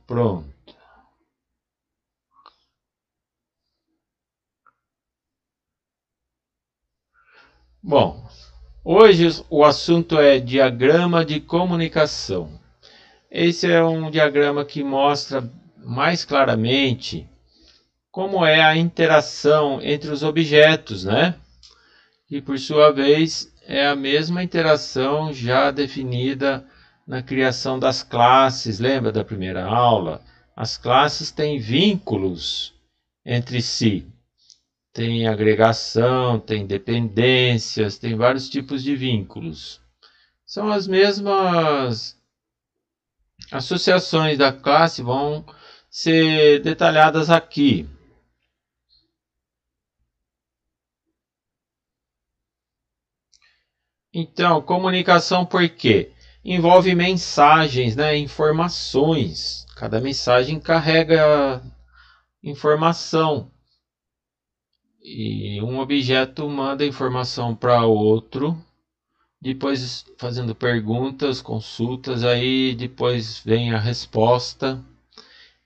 Pronto. Bom, hoje o assunto é diagrama de comunicação. Esse é um diagrama que mostra mais claramente como é a interação entre os objetos, né? E por sua vez é a mesma interação já definida na criação das classes. Lembra da primeira aula? As classes têm vínculos entre si. Tem agregação, tem dependências, tem vários tipos de vínculos. São as mesmas associações da classe, vão ser detalhadas aqui. Então, comunicação por quê? Envolve mensagens, né? Informações. Cada mensagem carrega informação. E um objeto manda informação para outro, depois fazendo perguntas, consultas, aí depois vem a resposta.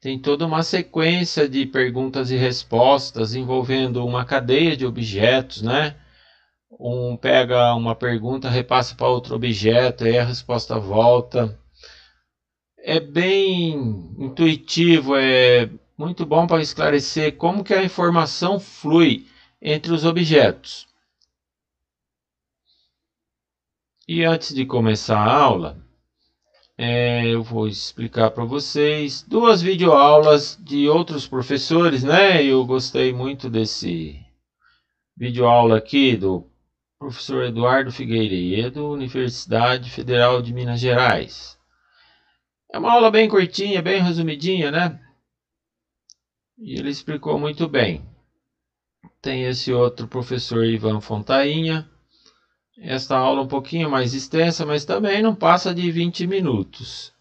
Tem toda uma sequência de perguntas e respostas envolvendo uma cadeia de objetos, né? Um pega uma pergunta, repassa para outro objeto, aí a resposta volta. É bem intuitivo, é muito bom para esclarecer como que a informação flui entre os objetos. E antes de começar a aula, eu vou explicar para vocês duas videoaulas de outros professores, né? Eu gostei muito desse videoaula aqui do professor Eduardo Figueiredo, Universidade Federal de Minas Gerais. É uma aula bem curtinha, bem resumidinha, né? E ele explicou muito bem. Tem esse outro professor Ivan Fontainha. Esta aula um pouquinho mais extensa, mas também não passa de 20 minutos.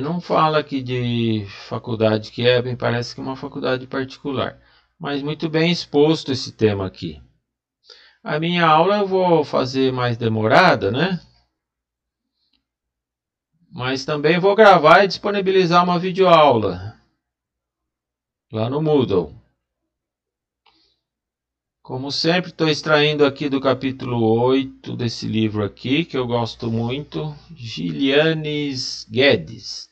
Não fala aqui de faculdade que é, bem parece que é uma faculdade particular. Mas muito bem exposto esse tema aqui. A minha aula eu vou fazer mais demorada, né? Mas também vou gravar e disponibilizar uma videoaula lá no Moodle. Como sempre, estou extraindo aqui do capítulo 8 desse livro aqui, que eu gosto muito, Gilianes Guedes.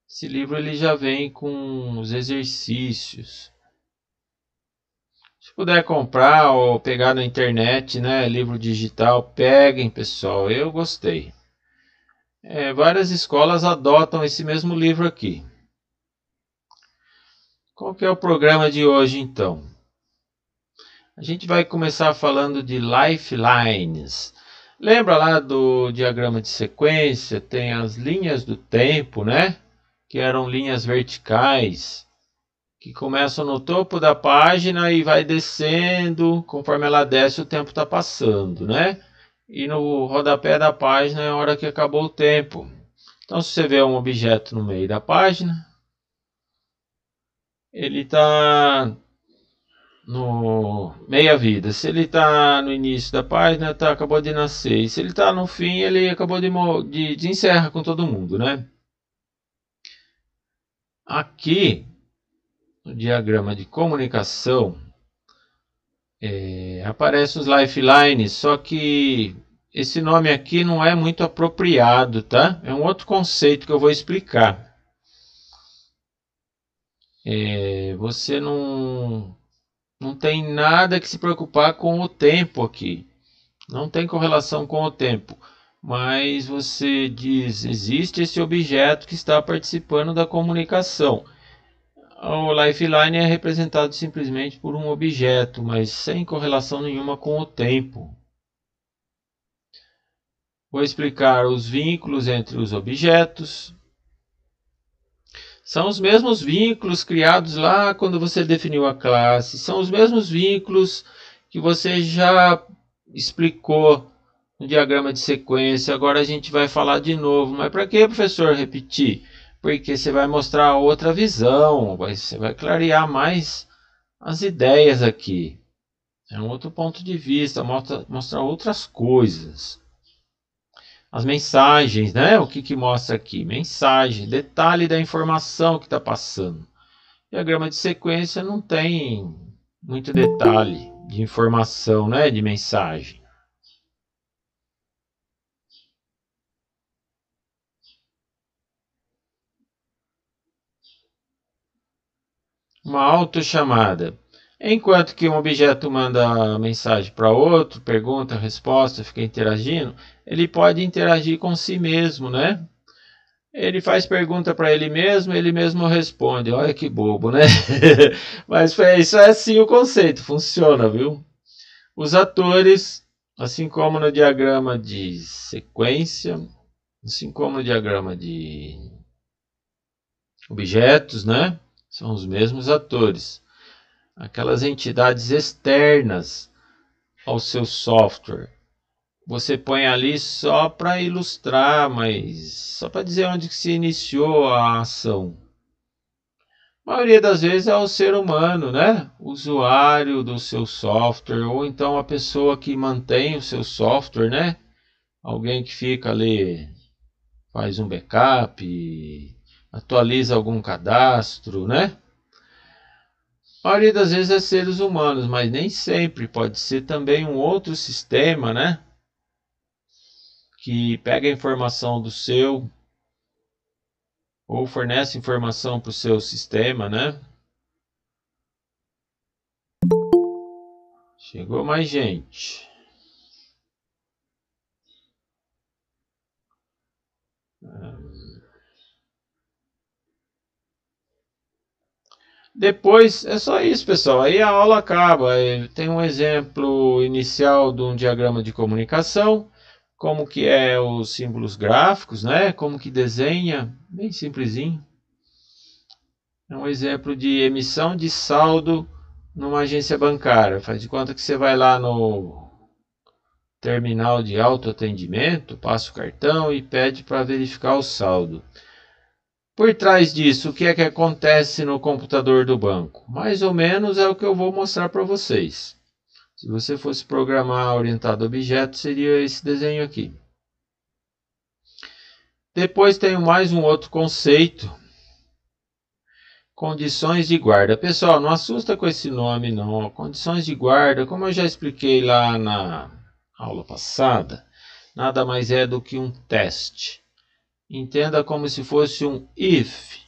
Esse livro ele já vem com os exercícios. Se puder comprar ou pegar na internet, né, livro digital, peguem, pessoal, eu gostei. Várias escolas adotam esse mesmo livro aqui. Qual que é o programa de hoje, então? A gente vai começar falando de lifelines. Lembra lá do diagrama de sequência? Tem as linhas do tempo, né? Que eram linhas verticais, que começam no topo da página e vai descendo. Conforme ela desce, o tempo está passando, né? E no rodapé da página é a hora que acabou o tempo. Então, se você vê um objeto no meio da página, ele está no meia-vida. Se ele está no início da página, acabou de nascer. E se ele está no fim, ele acabou de encerrar com todo mundo, né? Aqui, no diagrama de comunicação, aparecem os lifelines, só que esse nome aqui não é muito apropriado, tá? É um outro conceito que eu vou explicar. Você não tem nada que se preocupar com o tempo aqui. Não tem correlação com o tempo. Mas você diz, existe esse objeto que está participando da comunicação. O lifeline é representado simplesmente por um objeto, mas sem correlação nenhuma com o tempo. Vou explicar os vínculos entre os objetos. São os mesmos vínculos criados lá quando você definiu a classe. São os mesmos vínculos que você já explicou no diagrama de sequência. Agora a gente vai falar de novo. Mas para que, professor, repetir? Porque você vai mostrar outra visão. Você vai clarear mais as ideias aqui. É um outro ponto de vista. Mostrar outras coisas. as mensagens, né? O que mostra aqui? Mensagem, detalhe da informação que está passando. Diagrama de sequência não tem muito detalhe de informação, né? De mensagem. Uma autochamada. Enquanto que um objeto manda mensagem para outro, pergunta, resposta, fica interagindo, ele pode interagir com si mesmo, né? Ele faz pergunta para ele mesmo responde. Olha que bobo, né? Mas isso é assim o conceito, funciona, viu? Os atores, assim como no diagrama de sequência, assim como no diagrama de objetos, né? São os mesmos atores. Aquelas entidades externas ao seu software. Você põe ali só para ilustrar, mas só para dizer onde que se iniciou a ação. A maioria das vezes é o ser humano, né? O usuário do seu software, ou então a pessoa que mantém o seu software, né? Alguém que fica ali, faz um backup, atualiza algum cadastro, né? A maioria das vezes é seres humanos, mas nem sempre. Pode ser também um outro sistema, né? Que pega a informação do seu ou fornece informação para o seu sistema, né? Chegou mais gente. Depois é só isso, pessoal. Aí a aula acaba. Tem um exemplo inicial de um diagrama de comunicação, como que é os símbolos gráficos, né? Como que desenha, bem simplesinho. É um exemplo de emissão de saldo numa agência bancária. Faz de conta que você vai lá no terminal de autoatendimento, passa o cartão e pede para verificar o saldo. Por trás disso, o que é que acontece no computador do banco? Mais ou menos é o que eu vou mostrar para vocês. Se você fosse programar orientado a objeto, seria esse desenho aqui. Depois tenho mais um outro conceito. Condições de guarda. Pessoal, não assusta com esse nome não. Condições de guarda, como eu já expliquei lá na aula passada, nada mais é do que um teste. Entenda como se fosse um if.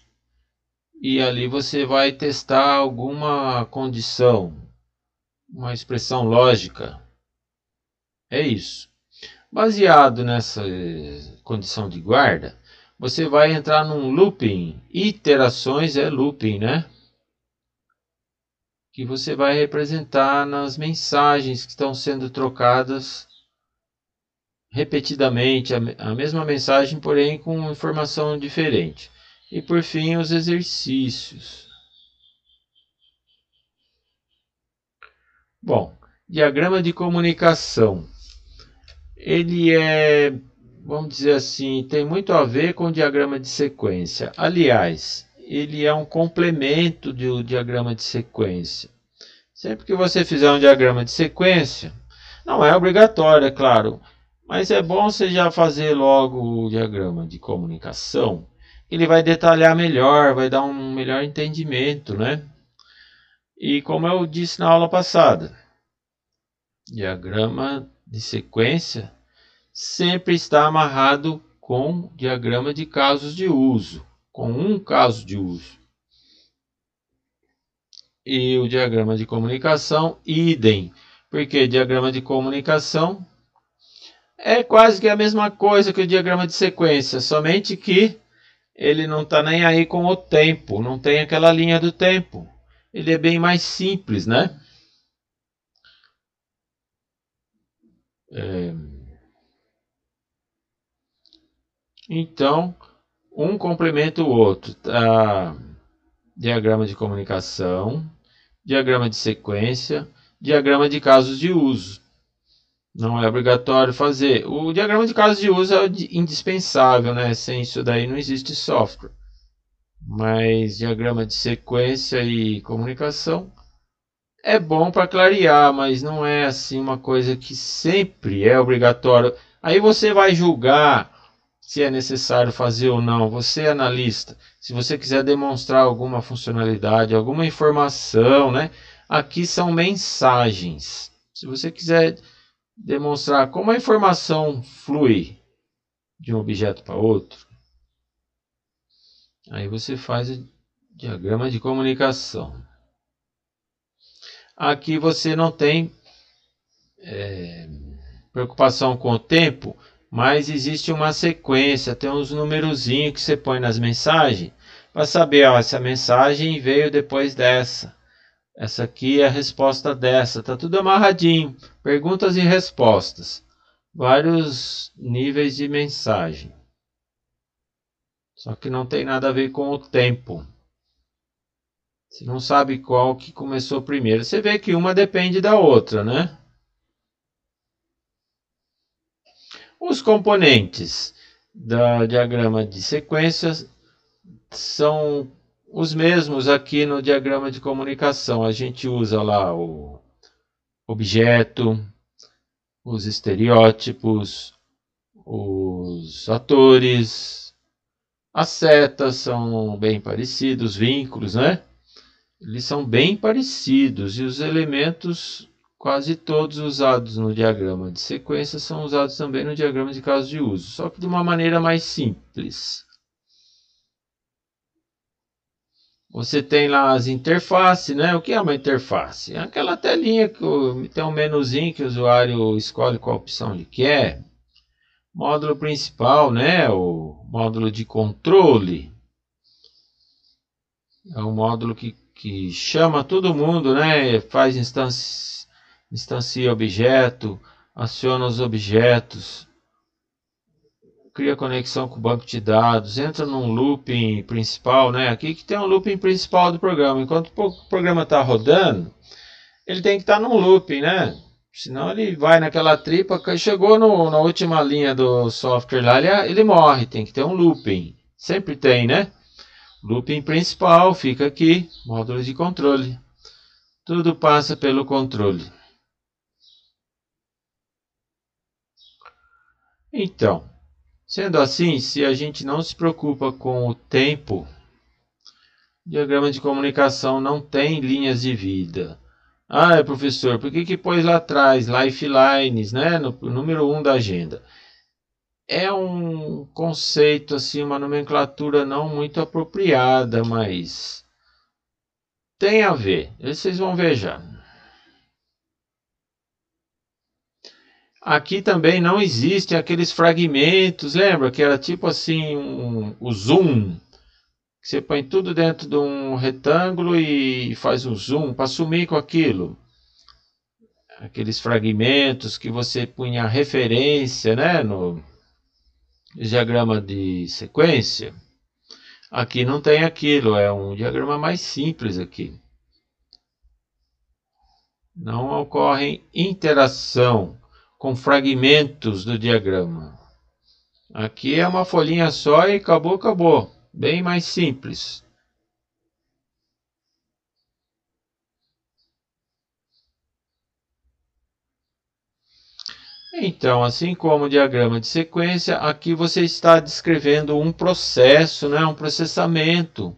E ali você vai testar alguma condição, uma expressão lógica. É isso. Baseado nessa condição de guarda, você vai entrar num looping. Iterações é looping, né? Que você vai representar nas mensagens que estão sendo trocadas repetidamente, a mesma mensagem, porém com informação diferente. E por fim, os exercícios. Bom, diagrama de comunicação. Ele é, vamos dizer assim, tem muito a ver com o diagrama de sequência. Aliás, ele é um complemento do diagrama de sequência. Sempre que você fizer um diagrama de sequência, não é obrigatório, é claro, mas é bom você já fazer logo o diagrama de comunicação. Ele vai detalhar melhor, vai dar um melhor entendimento, né? E como eu disse na aula passada, diagrama de sequência sempre está amarrado com diagrama de casos de uso, com um caso de uso. E o diagrama de comunicação, idem, porque diagrama de comunicação é quase que a mesma coisa que o diagrama de sequência, somente que ele não está nem aí com o tempo, não tem aquela linha do tempo. Ele é bem mais simples, né? Então, um complementa o outro. Diagrama de comunicação, diagrama de sequência, diagrama de casos de uso. Não é obrigatório fazer. O diagrama de casos de uso é indispensável, né? Sem isso daí não existe software. Mas diagrama de sequência e comunicação é bom para clarear, mas não é assim uma coisa que sempre é obrigatório. Aí você vai julgar se é necessário fazer ou não. Você, analista, se você quiser demonstrar alguma funcionalidade, alguma informação, né? Aqui são mensagens. Se você quiser demonstrar como a informação flui de um objeto para outro, aí você faz o diagrama de comunicação. Aqui você não tem preocupação com o tempo, mas existe uma sequência, tem uns numerozinhos que você põe nas mensagens para saber, ó, essa mensagem veio depois dessa. Essa aqui é a resposta dessa. Tá tudo amarradinho. Perguntas e respostas. Vários níveis de mensagem. Só que não tem nada a ver com o tempo. Você não sabe qual que começou primeiro. Você vê que uma depende da outra, né? Os componentes do diagrama de sequências são os mesmos aqui no diagrama de comunicação. A gente usa lá o objeto, os estereótipos, os atores, as setas são bem parecidos, os vínculos, né? Eles são bem parecidos e os elementos quase todos usados no diagrama de sequência são usados também no diagrama de caso de uso, só que de uma maneira mais simples. Você tem lá as interfaces, né? O que é uma interface? É aquela telinha que tem um menuzinho que o usuário escolhe qual opção ele quer. Módulo principal, né? O módulo de controle. É um módulo que chama todo mundo, né? Faz instancia objeto, aciona os objetos, cria conexão com o banco de dados, entra num looping principal, né? Aqui que tem um looping principal do programa. Enquanto o programa está rodando, ele tem que estar num looping, né? Senão ele vai naquela tripa, chegou na última linha do software lá, ele morre, tem que ter um looping. Sempre tem, né? Looping principal fica aqui, módulo de controle. Tudo passa pelo controle. Então, sendo assim, se a gente não se preocupa com o tempo, o diagrama de comunicação não tem linhas de vida. Ah, professor, por que pôs lá atrás, lifelines, né, no número 1 da agenda? É um conceito, assim, uma nomenclatura não muito apropriada, mas tem a ver. Vocês vão ver já. Aqui também não existem aqueles fragmentos, lembra que era tipo assim o zoom, que você põe tudo dentro de um retângulo e faz um zoom para sumir com aquilo. Aqueles fragmentos que você punha referência, né, no diagrama de sequência. Aqui não tem aquilo, é um diagrama mais simples aqui. Não ocorre interação com fragmentos do diagrama. Aqui é uma folhinha só e acabou, acabou. Bem mais simples. Então, assim como o diagrama de sequência, aqui você está descrevendo um processo, né? Um processamento.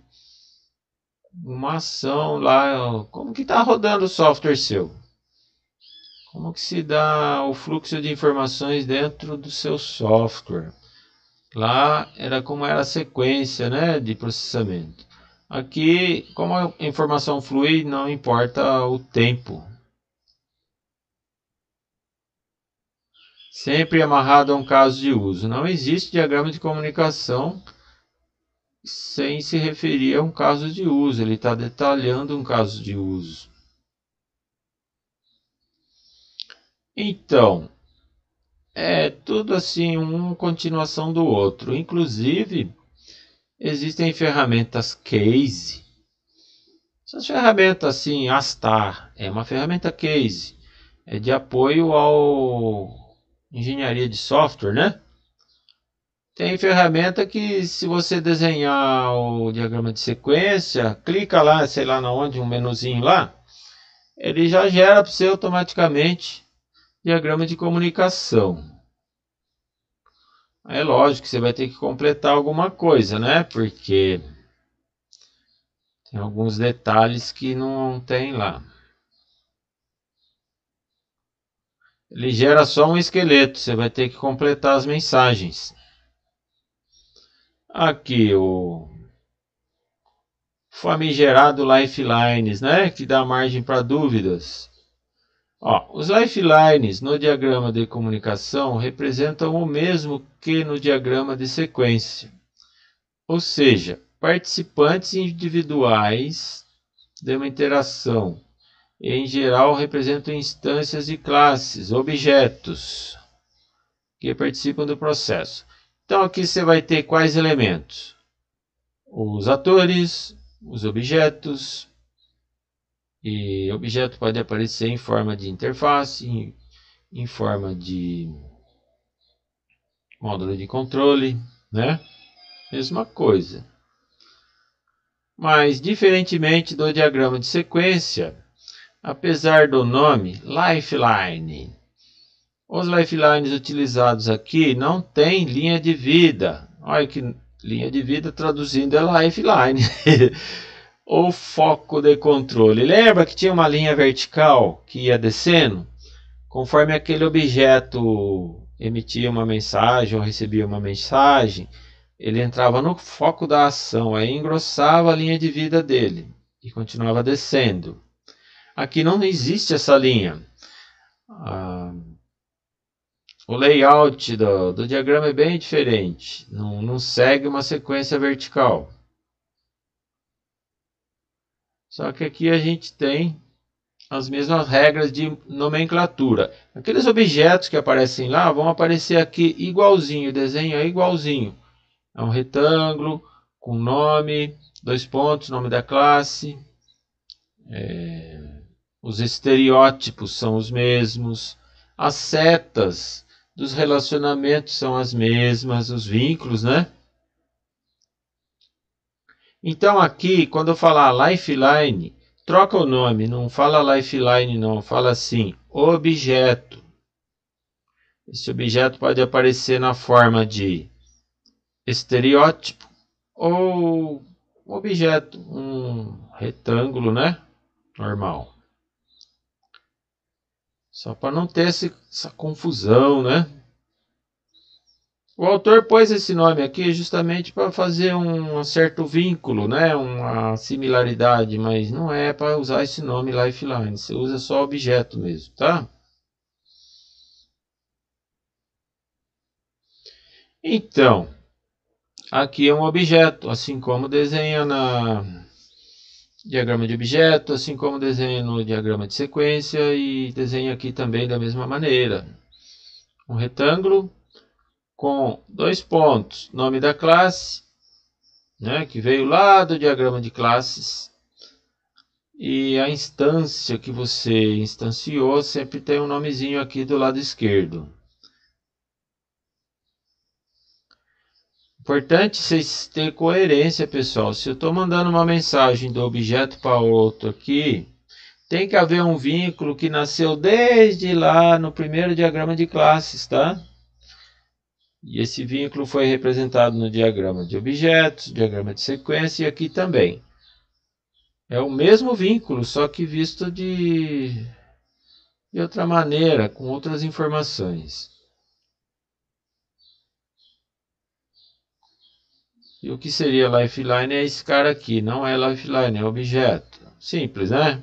Uma ação lá. Como que está rodando o software seu? Como que se dá o fluxo de informações dentro do seu software? Lá era como era a sequência, né, de processamento. Aqui, como a informação flui, não importa o tempo. Sempre amarrado a um caso de uso. Não existe diagrama de comunicação sem se referir a um caso de uso. Ele está detalhando um caso de uso. Então, é tudo assim, uma continuação do outro. Inclusive, existem ferramentas case. Essas ferramentas assim, Astar, é uma ferramenta case. É de apoio ao engenharia de software, né? Tem ferramenta que se você desenhar o diagrama de sequência, clica lá, sei lá na onde, um menuzinho lá, ele já gera para você automaticamente diagrama de comunicação. É lógico que você vai ter que completar alguma coisa, né? Porque tem alguns detalhes que não tem lá. Ele gera só um esqueleto, você vai ter que completar as mensagens. Aqui o famigerado lifelines, né? Que dá margem para dúvidas. Ó, os lifelines no diagrama de comunicação representam o mesmo que no diagrama de sequência. Ou seja, participantes individuais de uma interação. E, em geral, representam instâncias de classes, objetos, que participam do processo. Então, aqui você vai ter quais elementos? Os atores, os objetos, e objeto pode aparecer em forma de interface, em forma de módulo de controle, né? Mesma coisa. Mas, diferentemente do diagrama de sequência, apesar do nome Lifeline, os lifelines utilizados aqui não têm linha de vida. Olha que linha de vida traduzindo é lifeline. Ou foco de controle. Lembra que tinha uma linha vertical que ia descendo? Conforme aquele objeto emitia uma mensagem ou recebia uma mensagem, ele entrava no foco da ação, aí engrossava a linha de vida dele e continuava descendo. Aqui não existe essa linha. O layout do diagrama é bem diferente, não segue uma sequência vertical. Só que aqui a gente tem as mesmas regras de nomenclatura. Aqueles objetos que aparecem lá vão aparecer aqui igualzinho, o desenho é igualzinho. É um retângulo com nome, 2 pontos, nome da classe. Os estereótipos são os mesmos. As setas dos relacionamentos são as mesmas, os vínculos, né? Então aqui, quando eu falar lifeline, troca o nome, não fala lifeline não, fala assim, objeto. Esse objeto pode aparecer na forma de estereótipo ou objeto, um retângulo, né? Normal. Só para não ter essa confusão, né? O autor pôs esse nome aqui justamente para fazer um certo vínculo, né? Uma similaridade, mas não é para usar esse nome lifeline. Você usa só objeto mesmo, tá? Então, aqui é um objeto, assim como desenha na diagrama de objeto, assim como desenha no diagrama de sequência e desenha aqui também da mesma maneira. Um retângulo com 2 pontos, nome da classe, né, que veio lá do diagrama de classes, e a instância que você instanciou sempre tem um nomezinho aqui do lado esquerdo. Importante vocês terem coerência, pessoal. Se eu estou mandando uma mensagem do objeto para outro aqui, tem que haver um vínculo que nasceu desde lá no primeiro diagrama de classes, tá? E esse vínculo foi representado no diagrama de objetos, diagrama de sequência e aqui também. É o mesmo vínculo, só que visto de outra maneira, com outras informações. E o que seria lifeline é esse cara aqui, não é lifeline, é objeto. Simples, né?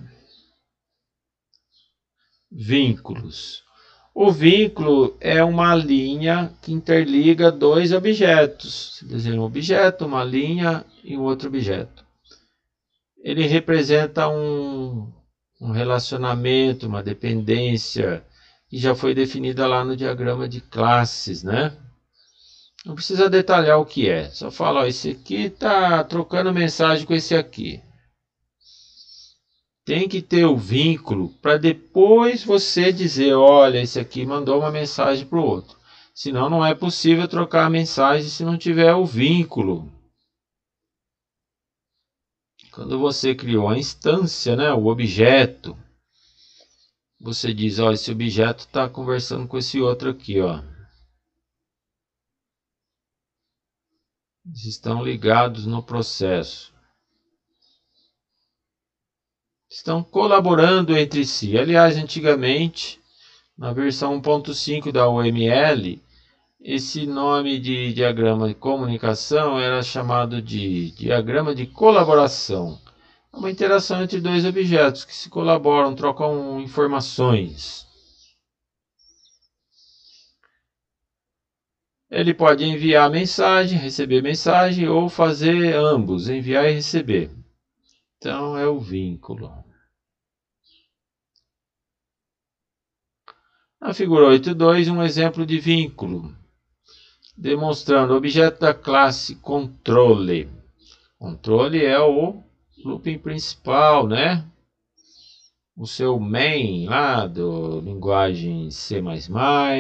Vínculos. O vínculo é uma linha que interliga dois objetos. Você desenha um objeto, uma linha e um outro objeto. Ele representa um relacionamento, uma dependência que já foi definida lá no diagrama de classes, né? Não precisa detalhar o que é, só fala, ó, esse aqui está trocando mensagem com esse aqui. Tem que ter o vínculo para depois você dizer, olha, esse aqui mandou uma mensagem para o outro. Senão não é possível trocar a mensagem se não tiver o vínculo. Quando você criou a instância, né, o objeto, você diz, ó, esse objeto está conversando com esse outro aqui, ó. Eles estão ligados no processo. Estão colaborando entre si. Aliás, antigamente, na versão 1.5 da UML, esse nome de diagrama de comunicação era chamado de diagrama de colaboração. É uma interação entre dois objetos que se colaboram, trocam informações. Ele pode enviar mensagem, receber mensagem ou fazer ambos, enviar e receber. Então é o vínculo. Na figura 8.2, um exemplo de vínculo, demonstrando o objeto da classe controle. Controle é o looping principal, né? O seu main lá do linguagem C++,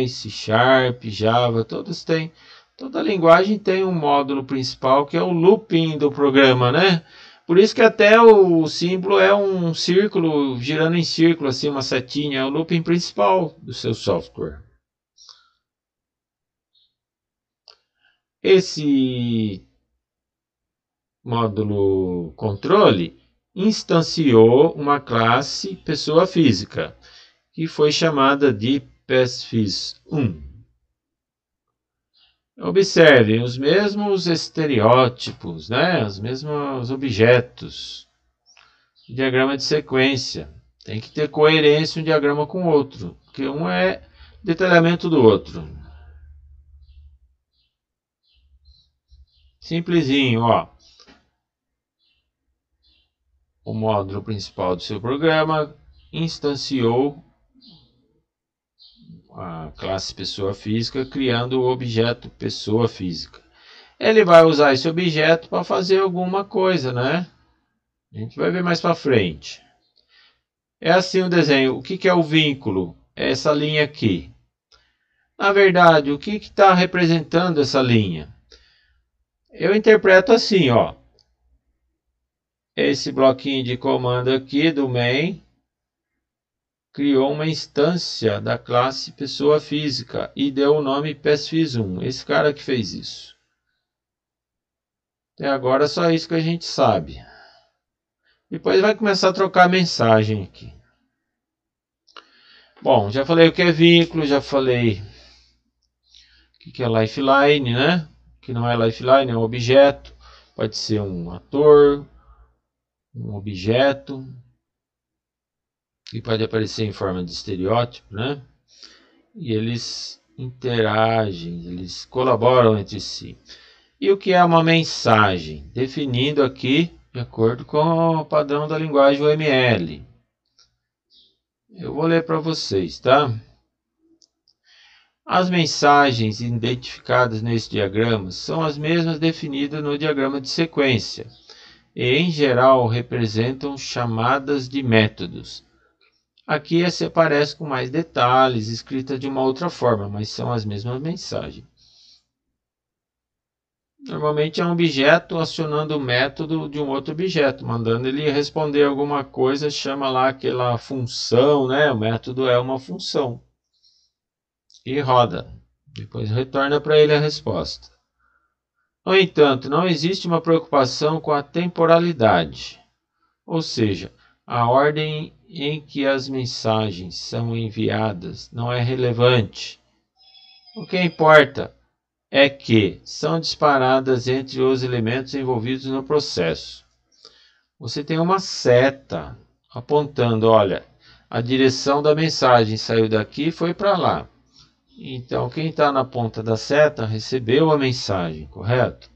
C Sharp, Java, todos têm. Toda linguagem tem um módulo principal que é o looping do programa, né? Por isso que até o símbolo é um círculo girando em círculo, assim, uma setinha, é o looping principal do seu software. Esse módulo controle instanciou uma classe pessoa física, que foi chamada de PESFIS1. Observem os mesmos estereótipos, né? Os mesmos objetos. Diagrama de sequência. Tem que ter coerência um diagrama com o outro, porque um é detalhamento do outro. Simplesinho, ó. O módulo principal do seu programa instanciou a classe pessoa física, criando o objeto pessoa física. Ele vai usar esse objeto para fazer alguma coisa, né? A gente vai ver mais para frente. É assim o desenho. O que é o vínculo? É essa linha aqui. Na verdade, o que está representando essa linha? Eu interpreto assim, ó. Esse bloquinho de comando aqui do main criou uma instância da classe pessoa física e deu o nome PESFIS1. Esse cara que fez isso. Até agora é só isso que a gente sabe. Depois vai começar a trocar mensagem aqui. Bom, já falei o que é vínculo, já falei o que é lifeline, né? Que não é lifeline, é um objeto. Pode ser um ator, um objeto, que pode aparecer em forma de estereótipo, né? E eles interagem, eles colaboram entre si. E o que é uma mensagem? Definindo aqui de acordo com o padrão da linguagem UML. Eu vou ler para vocês, tá? As mensagens identificadas nesse diagrama são as mesmas definidas no diagrama de sequência e, em geral, representam chamadas de métodos. Aqui se aparece com mais detalhes, escrita de uma outra forma, mas são as mesmas mensagens. Normalmente é um objeto acionando o método de um outro objeto, mandando ele responder alguma coisa, chama lá aquela função, né? O método é uma função. E roda. Depois retorna para ele a resposta. No entanto, não existe uma preocupação com a temporalidade, ou seja, a ordem em que as mensagens são enviadas não é relevante. O que importa é que são disparadas entre os elementos envolvidos no processo. Você tem uma seta apontando, olha, a direção da mensagem saiu daqui e foi para lá. Então, quem está na ponta da seta recebeu a mensagem, correto?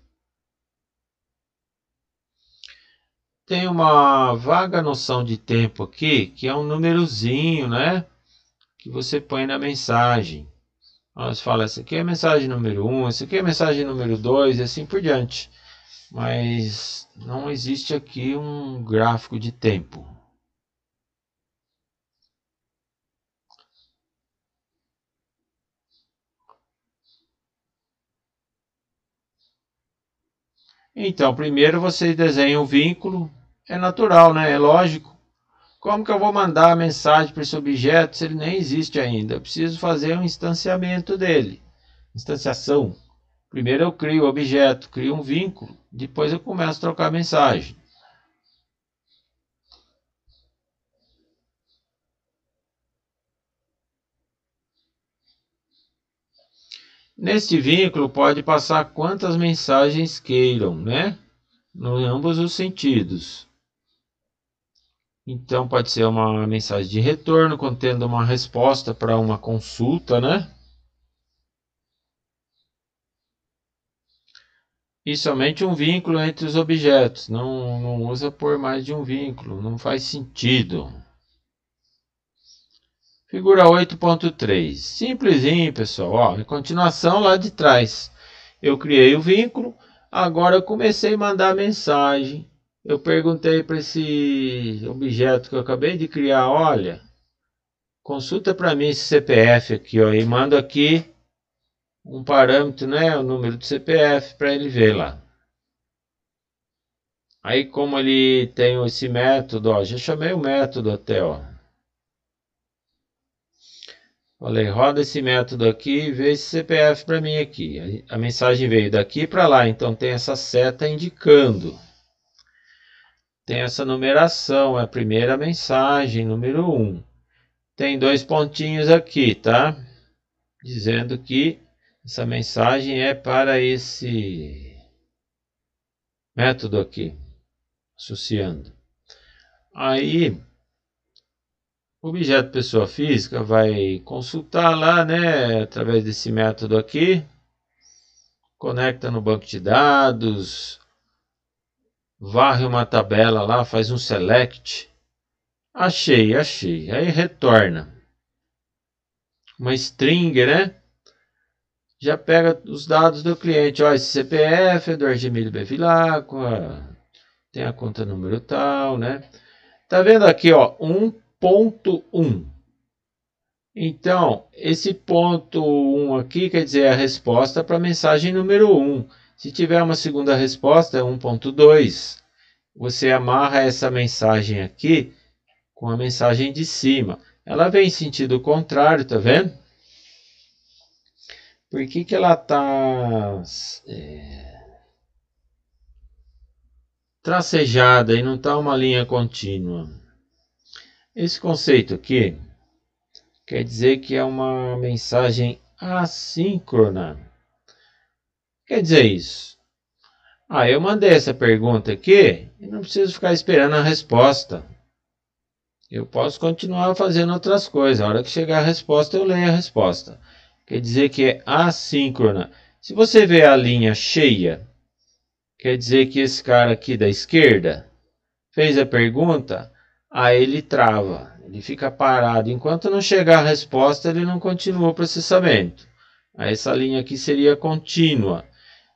Tem uma vaga noção de tempo aqui, que é um númerozinho, né? Que você põe na mensagem. Você fala, essa aqui é a mensagem número 1, essa aqui é a mensagem número 2 e assim por diante. Mas não existe aqui um gráfico de tempo. Então, primeiro você desenha o vínculo. É natural, né? É lógico. Como que eu vou mandar a mensagem para esse objeto se ele nem existe ainda? Eu preciso fazer um instanciamento dele. Instanciação. Primeiro eu crio o objeto, crio um vínculo, depois eu começo a trocar mensagem. Neste vínculo pode passar quantas mensagens queiram, né? Em ambos os sentidos. Então pode ser uma mensagem de retorno contendo uma resposta para uma consulta, né? E somente um vínculo entre os objetos. Não usa por mais de um vínculo, não faz sentido. Figura 8.3. Simplesinho, pessoal. Ó, em continuação lá de trás. Eu criei o vínculo, agora eu comecei a mandar mensagem. Eu perguntei para esse objeto que eu acabei de criar, olha, consulta para mim esse CPF aqui, ó, e mando aqui um parâmetro, né, o número do CPF para ele ver lá. Aí como ele tem esse método, ó, já chamei o método até, ó. Falei, roda esse método aqui e vê esse CPF para mim aqui. A mensagem veio daqui para lá, então tem essa seta indicando. Tem essa numeração, é a primeira mensagem, número 1. Tem 2 pontinhos aqui, tá? Dizendo que essa mensagem é para esse método aqui, associando. Aí, o objeto pessoa física vai consultar lá, né, através desse método aqui, conecta no banco de dados, varre uma tabela lá, faz um select. Achei. Aí retorna uma string, né? Já pega os dados do cliente. Ó, esse CPF é do Argemílio Bevilacqua, tem a conta número tal, né? Tá vendo aqui, ó, 1.1. Então, esse ponto 1 aqui quer dizer a resposta para a mensagem número 1. Se tiver uma segunda resposta, é 1.2. Você amarra essa mensagem aqui com a mensagem de cima. Ela vem em sentido contrário, tá vendo? Por que ela está tracejada e não está uma linha contínua? Esse conceito aqui quer dizer que é uma mensagem assíncrona. Quer dizer isso? Eu mandei essa pergunta aqui e não preciso ficar esperando a resposta. Eu posso continuar fazendo outras coisas. A hora que chegar a resposta, eu leio a resposta. Quer dizer que é assíncrona. Se você vê a linha cheia, quer dizer que esse cara aqui da esquerda fez a pergunta, aí ele trava, ele fica parado. Enquanto não chegar a resposta, ele não continua o processamento. Aí essa linha aqui seria contínua.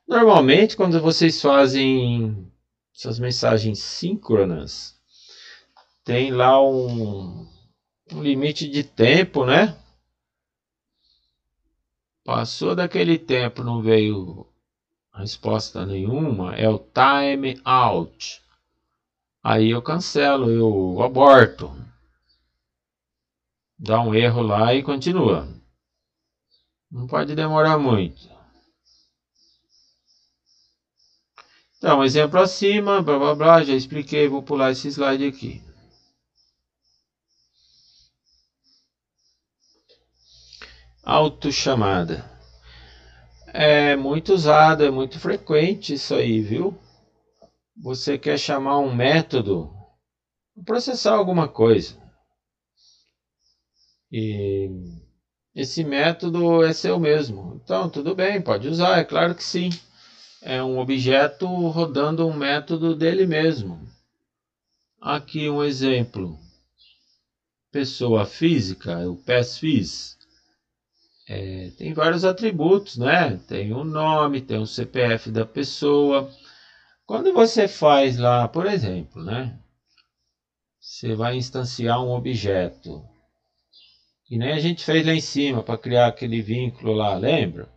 Normalmente, quando vocês fazem essas mensagens síncronas, tem lá um limite de tempo, né? Passou daquele tempo, não veio resposta nenhuma, é o time out. Aí eu cancelo, eu aborto. Dá um erro lá e continua. Não pode demorar muito. Então, exemplo acima, blá blá blá, já expliquei, vou pular esse slide aqui. Autochamada. É muito usado, é muito frequente isso aí, viu? Você quer chamar um método, processar alguma coisa. E esse método é seu mesmo. Então, tudo bem, pode usar, é claro que sim. É um objeto rodando um método dele mesmo. Aqui um exemplo. Pessoa física, o PESFIS. Tem vários atributos, né? Tem o nome, tem o CPF da pessoa. Quando você faz lá, por exemplo, né? Você vai instanciar um objeto. E nem a gente fez lá em cima para criar aquele vínculo lá, lembra?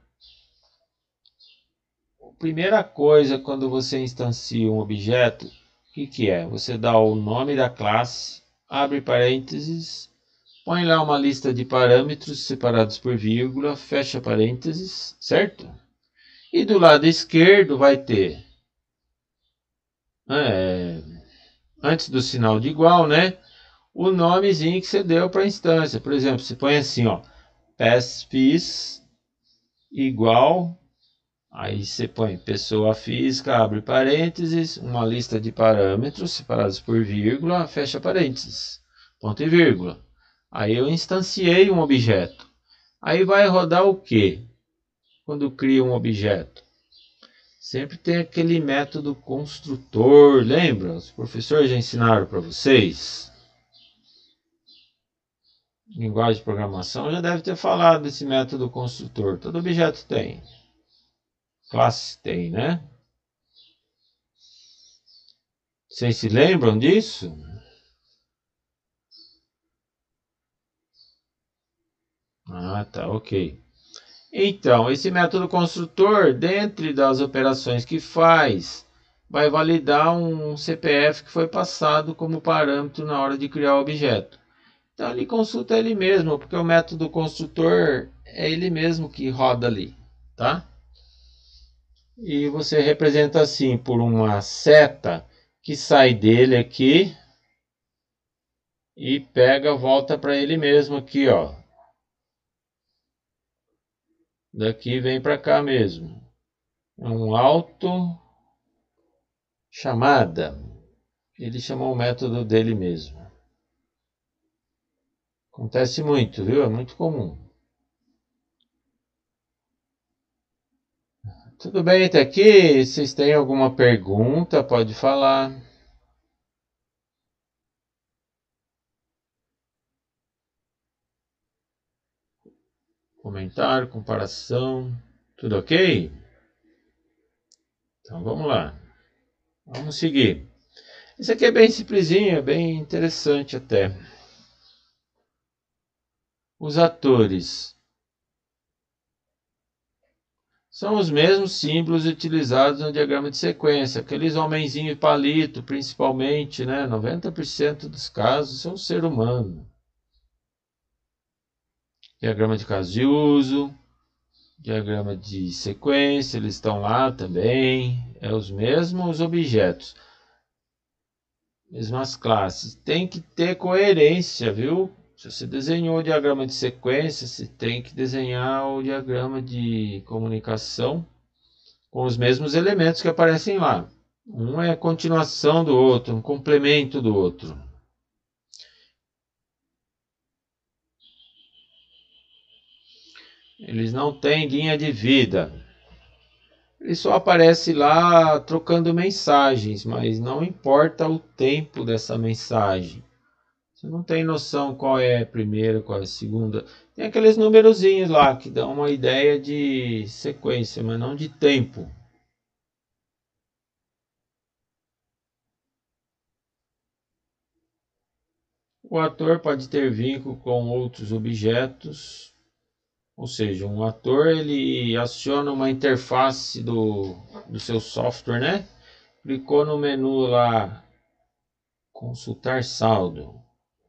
Primeira coisa, quando você instancia um objeto, o que é? Você dá o nome da classe, abre parênteses, põe lá uma lista de parâmetros separados por vírgula, fecha parênteses, certo? E do lado esquerdo vai ter, antes do sinal de igual, né? O nomezinho que você deu para a instância. Por exemplo, você põe assim, ó, PassFiz igual, aí você põe pessoa física, abre parênteses, uma lista de parâmetros separados por vírgula, fecha parênteses, ponto e vírgula. Aí eu instanciei um objeto. Aí vai rodar o quê? Quando cria um objeto? Sempre tem aquele método construtor, lembra? Os professores já ensinaram para vocês. Linguagem de programação já deve ter falado desse método construtor. Todo objeto tem. Classe tem, né? Vocês se lembram disso? Ah, tá, ok. Então, esse método construtor, dentre das operações que faz, vai validar um CPF que foi passado como parâmetro na hora de criar o objeto. Então ele consulta ele mesmo, porque o método construtor é ele mesmo que roda ali, tá? E você representa assim por uma seta que sai dele aqui e pega, volta para ele mesmo aqui, ó. Daqui vem para cá mesmo. É um auto chamada. Ele chamou o método dele mesmo. Acontece muito, viu? É muito comum. Tudo bem até aqui? Vocês têm alguma pergunta? Pode falar. Comentário, comparação. Tudo ok? Então vamos lá. Vamos seguir. Isso aqui é bem simplesinho, é bem interessante até. Os atores são os mesmos símbolos utilizados no diagrama de sequência. Aqueles homenzinhos palito, principalmente, né? 90% dos casos são ser humano. Diagrama de caso de uso, diagrama de sequência, eles estão lá também. É os mesmos objetos, mesmas classes. Tem que ter coerência, viu? Se você desenhou o diagrama de sequência, você tem que desenhar o diagrama de comunicação com os mesmos elementos que aparecem lá. Um é a continuação do outro, um complemento do outro. Eles não têm linha de vida. Ele só aparece lá trocando mensagens, mas não importa o tempo dessa mensagem. Você não tem noção qual é a primeira, qual é a segunda. Tem aqueles numerozinhos lá que dão uma ideia de sequência, mas não de tempo. O ator pode ter vínculo com outros objetos, ou seja, um ator ele aciona uma interface do seu software, né? Clicou no menu lá, consultar saldo,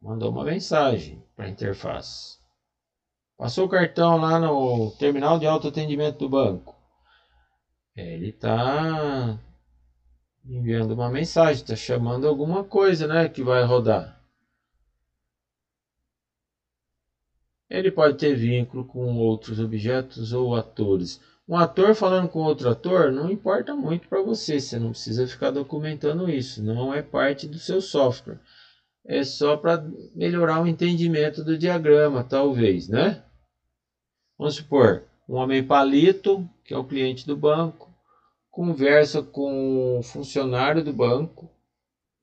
mandou uma mensagem para a interface. Passou o cartão lá no terminal de autoatendimento do banco. Ele está enviando uma mensagem, está chamando alguma coisa, né, que vai rodar. Ele pode ter vínculo com outros objetos ou atores. Um ator falando com outro ator não importa muito para você, você não precisa ficar documentando isso, não é parte do seu software. É só para melhorar o entendimento do diagrama, talvez, né? Vamos supor, um homem palito, que é o cliente do banco, conversa com o funcionário do banco,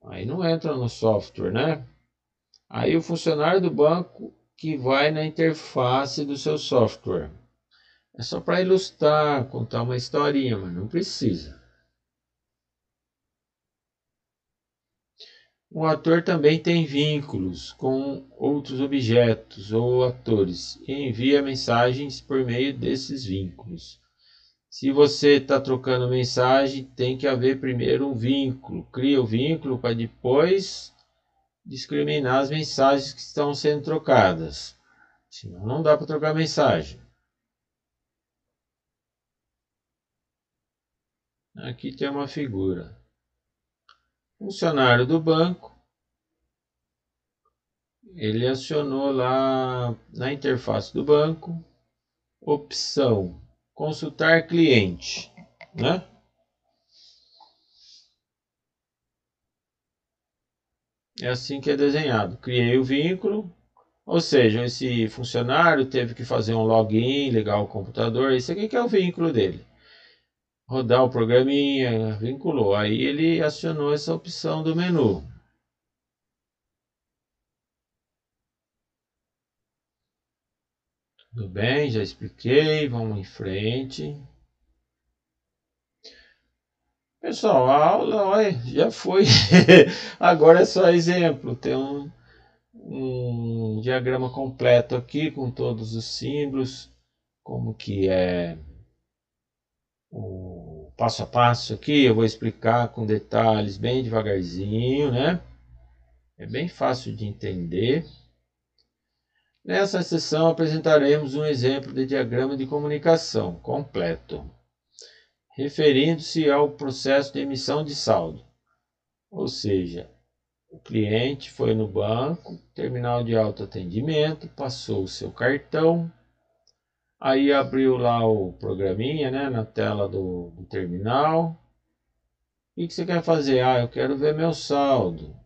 aí não entra no software, né? Aí o funcionário do banco que vai na interface do seu software. É só para ilustrar, contar uma historinha, mas não precisa. O ator também tem vínculos com outros objetos ou atores e envia mensagens por meio desses vínculos. Se você está trocando mensagem, tem que haver primeiro um vínculo. Cria o vínculo para depois discriminar as mensagens que estão sendo trocadas. Senão não dá para trocar mensagem. Aqui tem uma figura. Funcionário do banco, ele acionou lá na interface do banco, opção consultar cliente, né? É assim que é desenhado. Criei o vínculo, ou seja, esse funcionário teve que fazer um login, ligar o computador. Esse aqui que é o vínculo dele. Rodar o programinha, vinculou. Aí ele acionou essa opção do menu. Tudo bem, já expliquei. Vamos em frente. Pessoal, a aula, olha, já foi. Agora é só exemplo. Tem um diagrama completo aqui com todos os símbolos, como que é o passo a passo aqui. Eu vou explicar com detalhes bem devagarzinho, né? É bem fácil de entender. Nessa sessão apresentaremos um exemplo de diagrama de comunicação completo, referindo-se ao processo de emissão de saldo. Ou seja, o cliente foi no banco, terminal de autoatendimento, passou o seu cartão, aí abriu lá o programinha, né, na tela do terminal. O que você quer fazer? Eu quero ver meu saldo.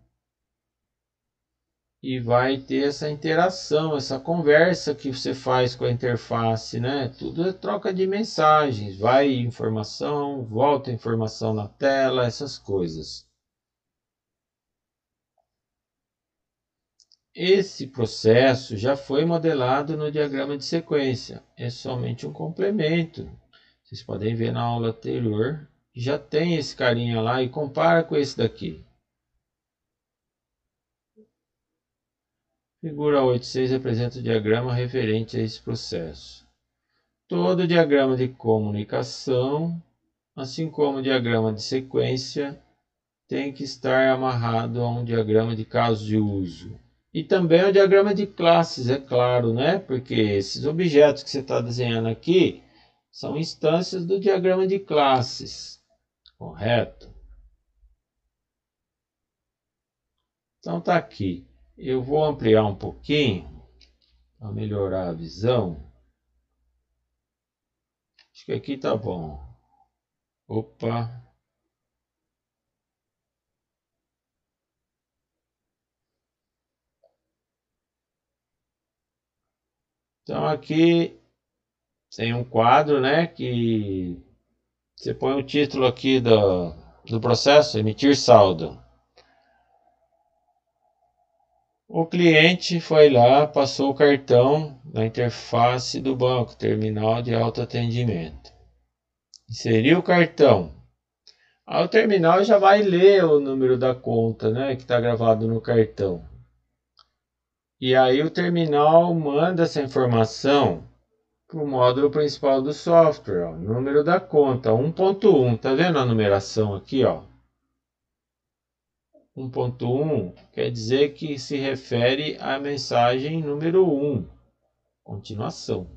E vai ter essa interação, essa conversa que você faz com a interface, né? Tudo é troca de mensagens, vai informação, volta informação na tela, essas coisas. Esse processo já foi modelado no diagrama de sequência, é somente um complemento. Vocês podem ver na aula anterior, já tem esse carinha lá e compara com esse daqui. Figura 8.6 apresenta o diagrama referente a esse processo. Todo diagrama de comunicação, assim como o diagrama de sequência, tem que estar amarrado a um diagrama de casos de uso. E também o diagrama de classes, é claro, né? Porque esses objetos que você está desenhando aqui são instâncias do diagrama de classes, correto? Então tá aqui. Eu vou ampliar um pouquinho para melhorar a visão. Acho que aqui tá bom. Opa! Então aqui tem um quadro, né, que você põe o título aqui do processo, emitir saldo. O cliente foi lá, passou o cartão na interface do banco, terminal de autoatendimento. Inseriu o cartão. Aí o terminal já vai ler o número da conta, né, que está gravado no cartão. E aí o terminal manda essa informação para o módulo principal do software, ó, número da conta 1.1. Tá vendo a numeração aqui, ó? 1.1 quer dizer que se refere à mensagem número 1, continuação.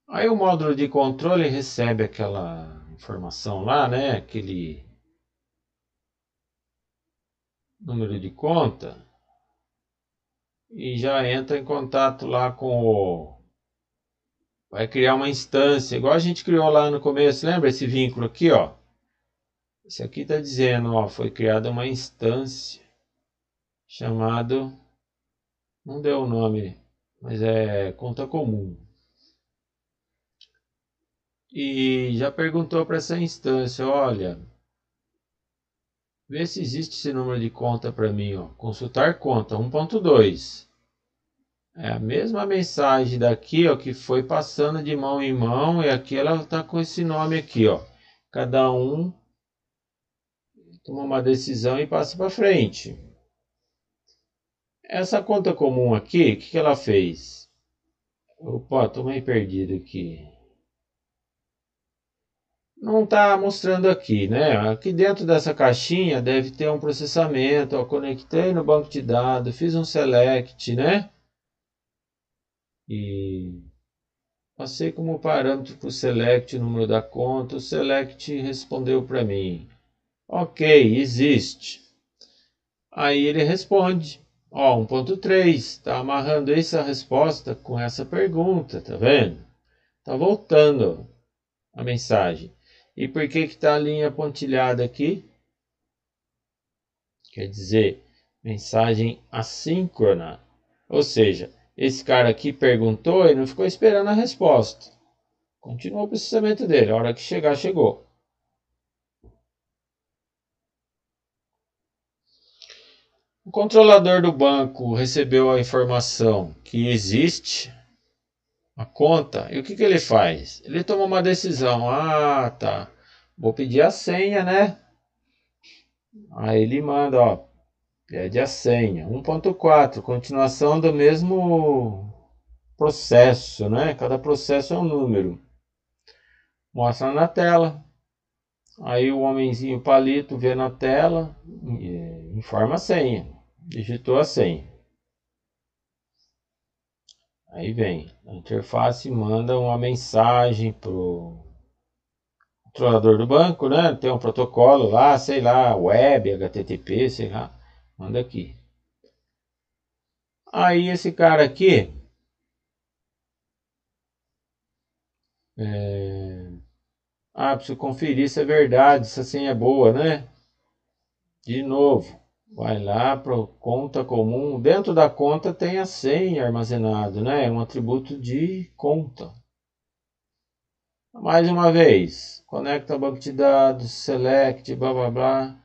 Aí o módulo de controle recebe aquela informação lá, né? Aquele número de conta e já entra em contato lá com o... Vai criar uma instância, igual a gente criou lá no começo, lembra esse vínculo aqui, ó? Esse aqui está dizendo, ó, foi criada uma instância chamado, não deu o nome, mas é conta comum. E já perguntou para essa instância, olha, vê se existe esse número de conta para mim, ó, consultar conta 1.2. É a mesma mensagem daqui, ó, que foi passando de mão em mão, e aqui ela está com esse nome aqui, ó. Cada um toma uma decisão e passa para frente. Essa conta comum aqui, o que ela fez? Opa, estou meio perdido aqui. Não está mostrando aqui, né? Aqui dentro dessa caixinha deve ter um processamento. Ó, conectei no banco de dados, fiz um select, né? E Passei como parâmetro para o select o número da conta. O select respondeu para mim: ok, existe. Aí ele responde: ó, 1.3, está amarrando essa resposta com essa pergunta, tá vendo? Tá voltando a mensagem. E por que está a linha pontilhada aqui? Quer dizer, mensagem assíncrona. Ou seja, esse cara aqui perguntou e não ficou esperando a resposta. Continuou o processamento dele. A hora que chegar, chegou. O controlador do banco recebeu a informação que existe a conta. E o que ele faz? Ele toma uma decisão. Ah, tá. Vou pedir a senha, né? Aí ele manda, ó, pede a senha. 1.4, continuação do mesmo processo, né? Cada processo é um número. Mostra na tela. Aí o homenzinho palito vê na tela, informa a senha. Digitou a senha. Aí vem, a interface manda uma mensagem pro controlador do banco, né? Tem um protocolo lá, sei lá, web, HTTP, sei lá. Manda aqui. Aí esse cara aqui preciso conferir se é verdade, se a senha é boa, né? De novo, vai lá para conta comum. Dentro da conta tem a senha armazenado, né? É um atributo de conta. Mais uma vez, conecta ao banco de dados, select, blá blá blá.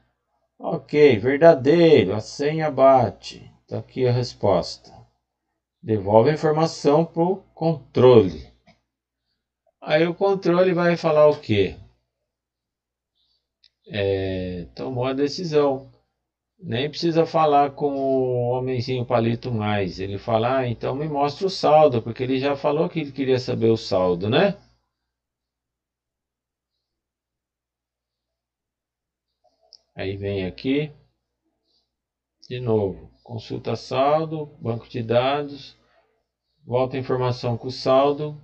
Ok, verdadeiro, a senha bate. Está aqui a resposta. Devolve a informação para o controle. Aí o controle vai falar o quê? Tomou a decisão. Nem precisa falar com o homenzinho palito mais. Ele fala, então me mostra o saldo, porque ele já falou que ele queria saber o saldo, né? Aí vem aqui, de novo, consulta saldo, banco de dados, volta a informação com o saldo.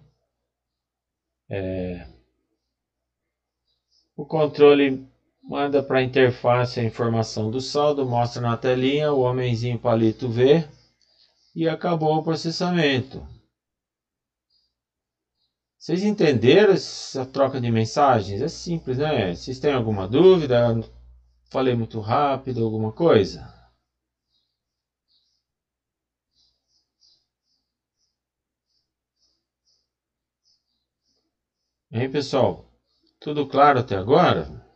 O controle manda para a interface a informação do saldo, mostra na telinha, o homenzinho palito vê e acabou o processamento. Vocês entenderam essa troca de mensagens? É simples, né? Vocês têm alguma dúvida? Falei muito rápido, alguma coisa? Hein, pessoal? Tudo claro até agora?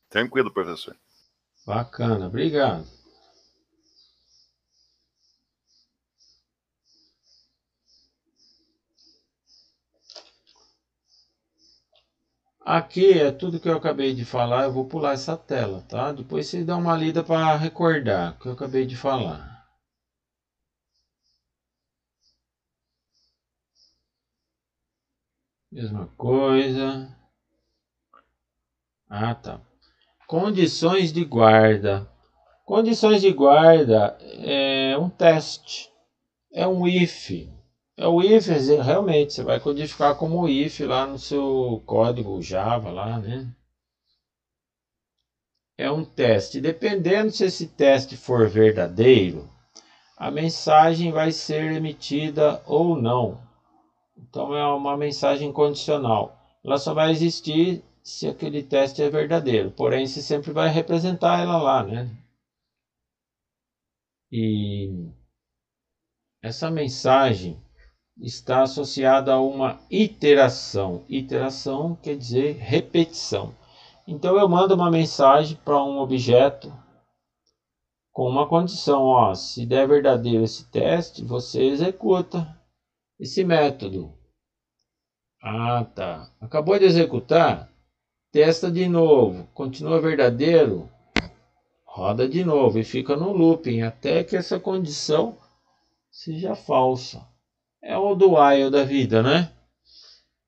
Tranquilo, professor. Bacana, obrigado. Aqui é tudo que eu acabei de falar, eu vou pular essa tela, tá? Depois vocês dão uma lida para recordar o que eu acabei de falar. Mesma coisa. Ah, tá. Condições de guarda. Condições de guarda é um teste. É um if. É o if, realmente, você vai codificar como if lá no seu código Java lá, né? É um teste. Dependendo se esse teste for verdadeiro, a mensagem vai ser emitida ou não. Então é uma mensagem condicional. Ela só vai existir se aquele teste é verdadeiro. Porém, você sempre vai representar ela lá, né? E essa mensagem está associada a uma iteração. Iteração quer dizer repetição. Então eu mando uma mensagem para um objeto com uma condição, ó, se der verdadeiro esse teste, você executa esse método. Ah, tá. Acabou de executar? Testa de novo. Continua verdadeiro? Roda de novo e fica no looping até que essa condição seja falsa. É o do while da vida, né?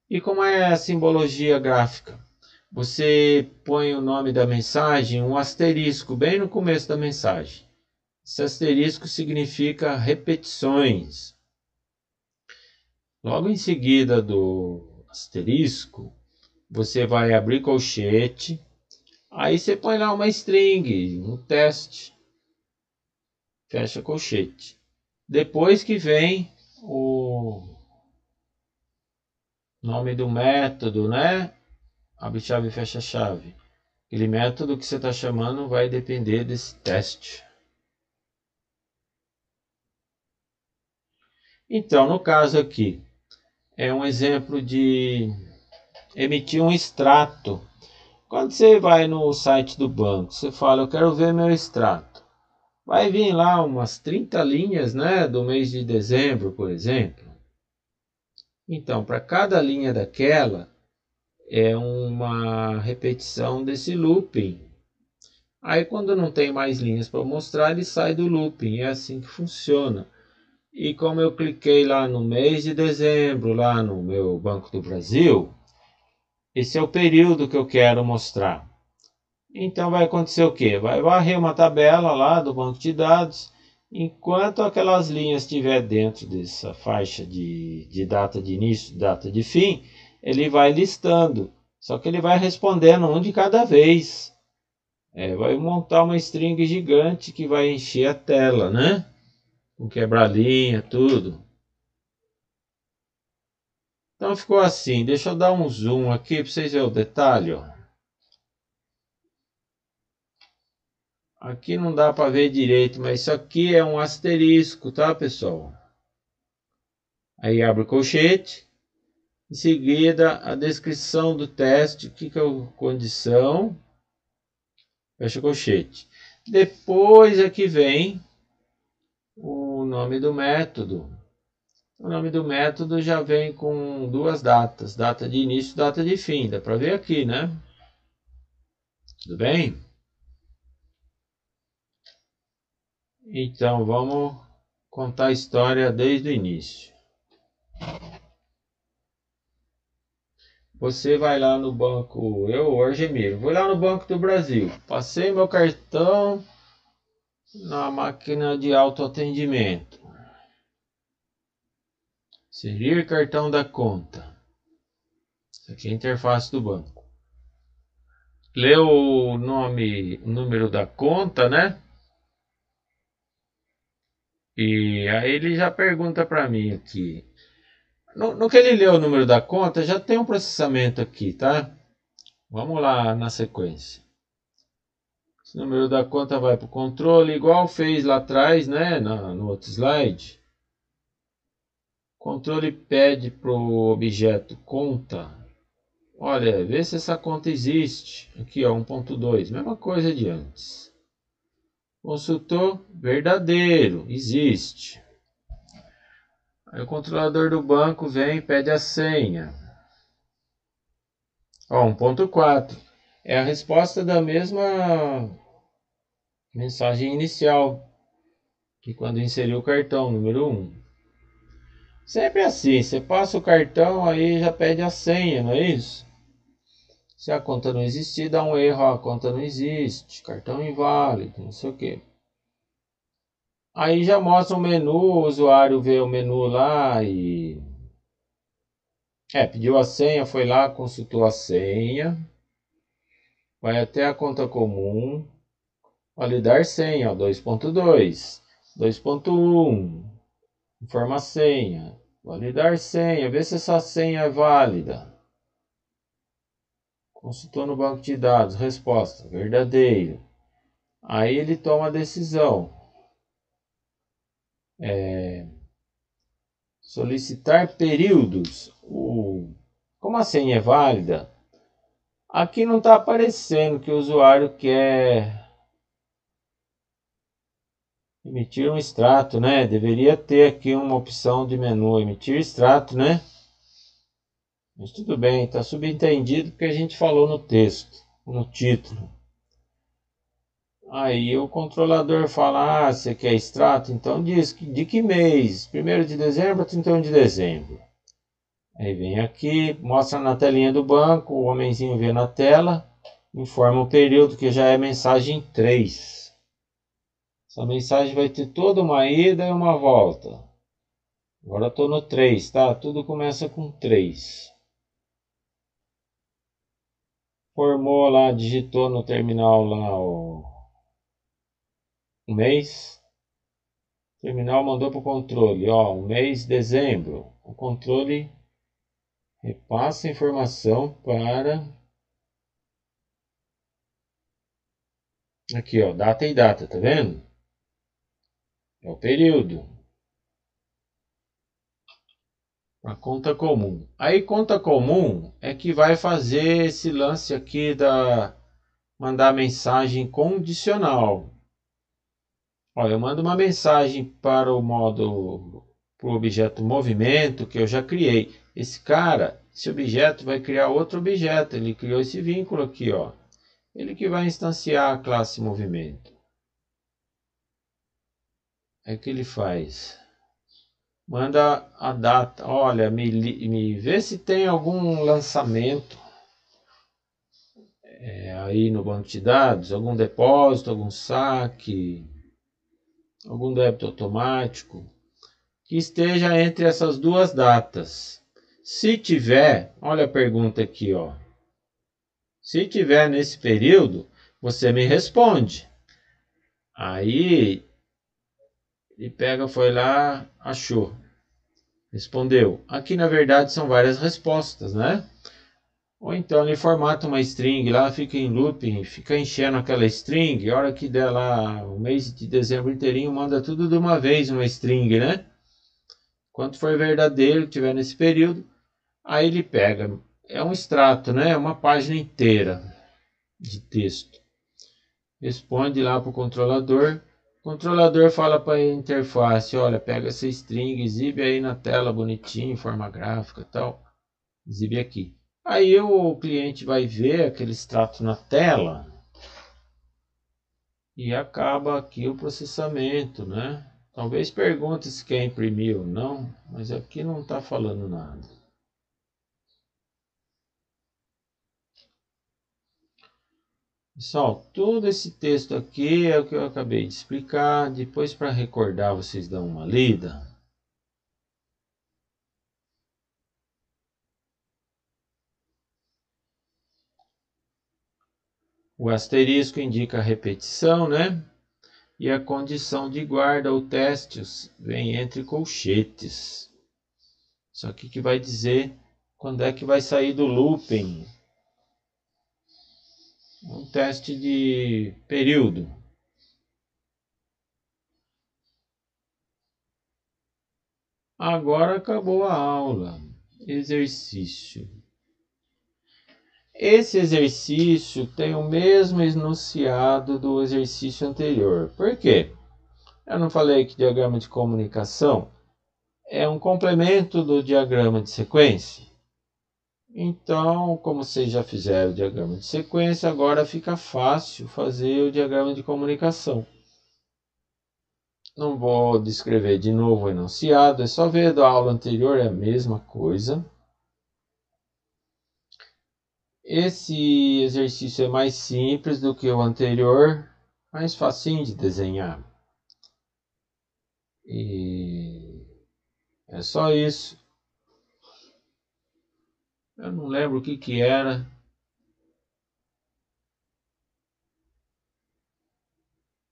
E como é a simbologia gráfica? você põe o nome da mensagem, um asterisco bem no começo da mensagem. Esse asterisco significa repetições. Logo em seguida do asterisco, você vai abrir colchete, aí você põe lá uma string, um teste, fecha colchete. Depois que vem o nome do método, né? Abre chave e fecha chave. Aquele método que você está chamando vai depender desse teste. Então, no caso aqui, é um exemplo de emitir um extrato. Quando você vai no site do banco, você fala, eu quero ver meu extrato. Vai vir lá umas 30 linhas, né, do mês de dezembro, por exemplo. Então, para cada linha daquela, é uma repetição desse looping. Aí, quando não tem mais linhas para mostrar, ele sai do looping. É assim que funciona. E como eu cliquei lá no mês de dezembro, lá no meu Banco do Brasil, esse é o período que eu quero mostrar. Então vai acontecer o quê? Vai varrer uma tabela lá do banco de dados. Enquanto aquelas linhas estiver dentro dessa faixa de data de início, data de fim, ele vai listando. Só que ele vai respondendo um de cada vez. Vai montar uma string gigante que vai encher a tela, né? Com quebra-linha, tudo. Então ficou assim. Deixa eu dar um zoom aqui para vocês verem o detalhe. Ó. Aqui não dá para ver direito, mas isso aqui é um asterisco, tá, pessoal? Aí abre o colchete. Em seguida, a descrição do teste, o que é a condição. Fecha o colchete. Depois aqui vem o nome do método. O nome do método já vem com duas datas, data de início e data de fim. Dá para ver aqui, né? Tudo bem? Então, vamos contar a história desde o início. Você vai lá no banco, eu, Argemiro, vou lá no Banco do Brasil. Passei meu cartão na máquina de autoatendimento. Inserir cartão da conta. Isso aqui é a interface do banco. Leu o nome, o número da conta, né? E aí ele já pergunta para mim aqui. No que ele leu o número da conta, já tem um processamento aqui, tá? Vamos lá na sequência. Esse número da conta vai para o controle, igual fez lá atrás, né? No outro slide. O controle pede para o objeto conta. Olha, vê se essa conta existe. Aqui, ó, 1.2, mesma coisa de antes. Consultou, verdadeiro, existe. Aí o controlador do banco vem e pede a senha. Ó, 1.4. É a resposta da mesma mensagem inicial, que quando inseriu o cartão, número 1. Sempre assim, você passa o cartão, aí já pede a senha, não é isso? Se a conta não existir, dá um erro, a conta não existe, cartão inválido, não sei o que. Aí já mostra o menu, o usuário vê o menu lá e... pediu a senha, foi lá, consultou a senha. Vai até a conta comum. Validar senha, 2.2. 2.1. Informa a senha. Validar senha, vê se essa senha é válida. Consultou no banco de dados, resposta, verdadeiro. Aí ele toma a decisão. Solicitar períodos. Como a senha é válida, aqui não está aparecendo que o usuário quer emitir um extrato, né? Deveria ter aqui uma opção de menu, emitir extrato, né? Mas tudo bem, está subentendido porque a gente falou no texto, no título. Aí o controlador fala, você quer extrato? Então diz de que mês? 1º de dezembro ou 31 de dezembro? Aí vem aqui, mostra na telinha do banco, o homenzinho vê na tela, informa o período, que já é mensagem 3. Essa mensagem vai ter toda uma ida e uma volta. Agora estou no 3, tá? Tudo começa com 3. Formou lá, digitou no terminal lá o mês. O terminal mandou para o controle, ó, o mês de dezembro. O controle repassa a informação para... Aqui, ó, data e data, tá vendo? É o período. A conta comum. Aí conta comum é que vai fazer esse lance aqui da mandar mensagem condicional. Olha, eu mando uma mensagem para o modo, para o objeto movimento que eu já criei. Esse objeto vai criar outro objeto. Ele criou esse vínculo aqui, ó. Ele que vai instanciar a classe movimento. É o que ele faz. Manda a data. Olha, me vê se tem algum lançamento aí no banco de dados, algum depósito, algum saque, algum débito automático que esteja entre essas duas datas. Se tiver, olha a pergunta aqui, ó. Se tiver nesse período, você me responde. Aí ele pega, foi lá, achou, respondeu. Aqui na verdade são várias respostas, né? Ou então ele formata uma string lá, fica em looping, fica enchendo aquela string. A hora que der lá o mês de dezembro inteirinho, manda tudo de uma vez uma string, né? Quanto for verdadeiro que tiver nesse período, aí ele pega. É um extrato, né? Uma página inteira de texto. Responde lá para o controlador. O controlador fala para a interface, olha, pega essa string, exibe aí na tela bonitinho, em forma gráfica e tal. Exibe aqui. Aí o cliente vai ver aquele extrato na tela e acaba aqui o processamento, né? Talvez pergunte se quer imprimir ou não, mas aqui não está falando nada. Pessoal, todo esse texto aqui é o que eu acabei de explicar. Depois, para recordar, vocês dão uma lida. O asterisco indica a repetição, né? E a condição de guarda ou testes vem entre colchetes. Isso aqui que vai dizer quando é que vai sair do looping. Um teste de período. Agora acabou a aula. Exercício. Esse exercício tem o mesmo enunciado do exercício anterior. Por quê? Eu não falei que diagrama de comunicação é um complemento do diagrama de sequência? Então, como vocês já fizeram o diagrama de sequência, agora fica fácil fazer o diagrama de comunicação. Não vou descrever de novo o enunciado, é só ver da aula anterior, é a mesma coisa. Esse exercício é mais simples do que o anterior, mais facinho de desenhar. E é só isso. Eu não lembro o que era.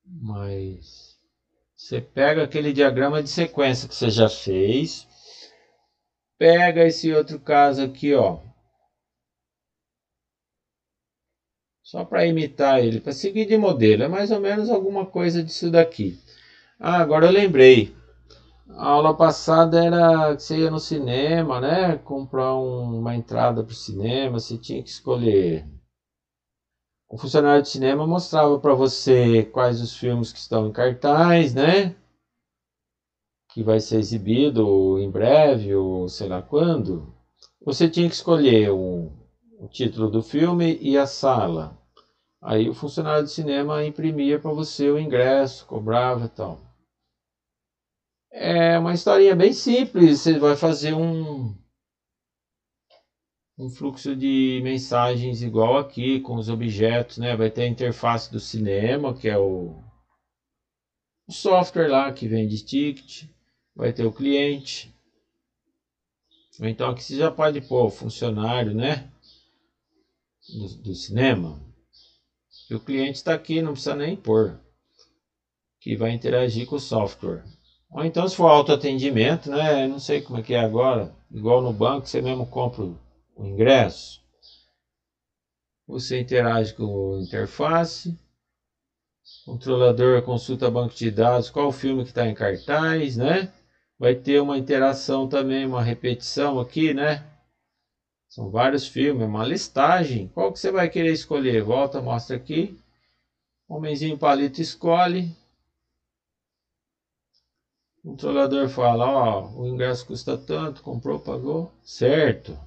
Mas você pega aquele diagrama de sequência que você já fez. Pega esse outro caso aqui, ó. Só para imitar ele, para seguir de modelo. É mais ou menos alguma coisa disso daqui. Ah, agora eu lembrei. A aula passada era que você ia no cinema, né? Comprar uma entrada para o cinema. Você tinha que escolher. O funcionário de cinema mostrava para você quais os filmes que estão em cartaz, né? Que vai ser exibido em breve ou sei lá quando. Você tinha que escolher o título do filme e a sala. Aí o funcionário de cinema imprimia para você o ingresso, cobrava e tal. É uma historinha bem simples. Você vai fazer um fluxo de mensagens igual aqui, com os objetos, né? Vai ter a interface do cinema, que é o software lá que vende ticket, vai ter o cliente. Então aqui você já pode pôr o funcionário, né? Do cinema. E o cliente está aqui, não precisa nem pôr. Que vai interagir com o software. Ou então se for autoatendimento, né? Não sei como é que é agora. Igual no banco, você mesmo compra o ingresso. Você interage com a interface. O controlador consulta banco de dados, qual o filme que está em cartaz, né? Vai ter uma interação também, uma repetição aqui, né? São vários filmes, uma listagem. Qual que você vai querer escolher? Volta, mostra aqui. Homenzinho palito escolhe. O controlador fala, ó, o ingresso custa tanto, comprou, pagou, certo.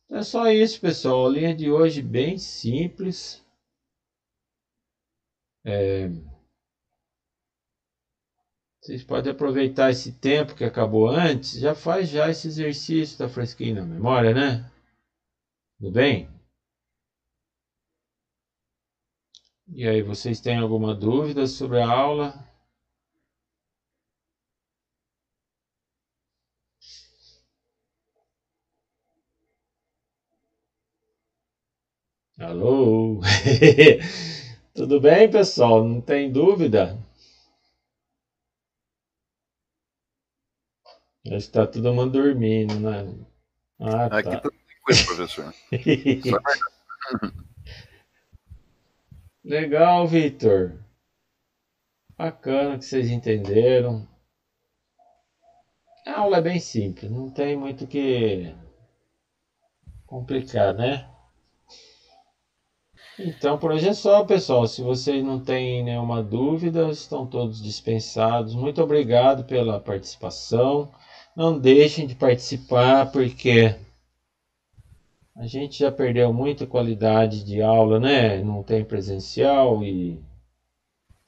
É só isso, pessoal. A linha de hoje bem simples. Vocês podem aproveitar esse tempo que acabou antes, já faz já esse exercício, tá fresquinho na memória, né? Tudo bem? E aí, vocês têm alguma dúvida sobre a aula? Alô? Tudo bem, pessoal? Não tem dúvida? Já está todo mundo dormindo, né? Ah, Aqui tá. tá tranquilo, professor. Só Legal, Victor. Bacana que vocês entenderam. A aula é bem simples, não tem muito o que complicar, né? Então, por hoje é só, pessoal. Se vocês não têm nenhuma dúvida, estão todos dispensados. Muito obrigado pela participação. Não deixem de participar, porque a gente já perdeu muita qualidade de aula, né? Não tem presencial e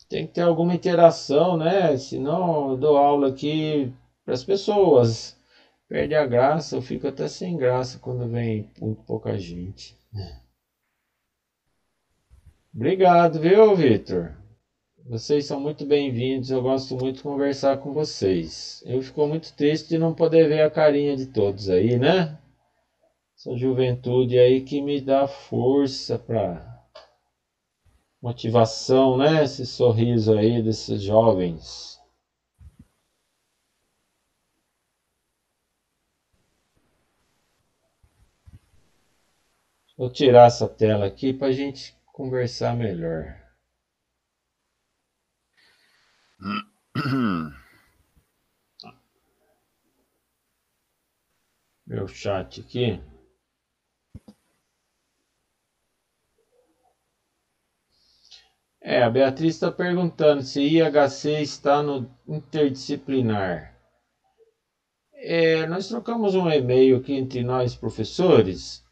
tem que ter alguma interação, né? Senão eu dou aula aqui para as pessoas. Perde a graça, eu fico até sem graça quando vem muito pouca gente. Obrigado, viu, Vitor? Vocês são muito bem-vindos, eu gosto muito de conversar com vocês. Eu fico muito triste de não poder ver a carinha de todos aí, né? Essa juventude aí que me dá força para motivação, né? Esse sorriso aí desses jovens. Vou tirar essa tela aqui para a gente conversar melhor. Meu chat aqui. A Beatriz está perguntando se IHC está no interdisciplinar. Nós trocamos um e-mail aqui entre nós professores.